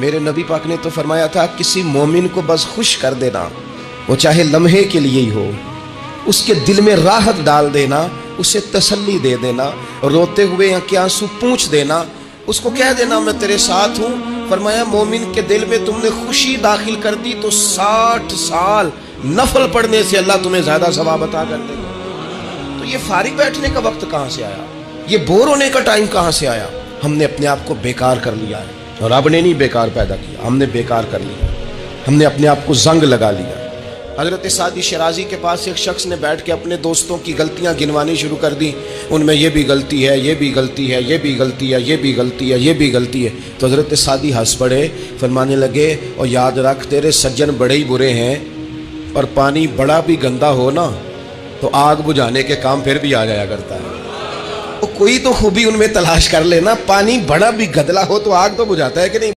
मेरे नबी पाक ने तो फरमाया था, किसी मोमिन को बस खुश कर देना, वो चाहे लम्हे के लिए ही हो, उसके दिल में राहत डाल देना, उसे तसल्ली दे देना, रोते हुए आंखें आंसू पूंछ देना, उसको कह देना मैं तेरे साथ हूँ। फरमाया मोमिन के दिल में तुमने खुशी दाखिल कर दी तो 60 साल नफल पढ़ने से अल्लाह तुम्हें ज्यादा सवाब अता कर देगा। तो ये फारिग बैठने का वक्त कहाँ से आया, ये बोर होने का टाइम कहाँ से आया? हमने अपने आप को बेकार कर लिया है, और रब ने नहीं बेकार पैदा किया, हमने बेकार कर लिया, हमने अपने आप को जंग लगा लिया। हजरत सादी शराजी के पास एक शख्स ने बैठ के अपने दोस्तों की गलतियां गिनवानी शुरू कर दी, उनमें ये भी गलती है, ये भी गलती है, ये भी गलती है, ये भी गलती है, ये भी गलती है। तो हजरत सादी हंस पड़े, फरमाने लगे, और याद रख तेरे सज्जन बड़े ही बुरे हैं, और पानी बड़ा भी गंदा हो ना तो आग बुझाने के काम फिर भी आ जाया करता है। तो कोई तो खूबी उनमें तलाश कर लेना, पानी बड़ा भी गंदा हो तो आग तो बुझाता है कि नहीं।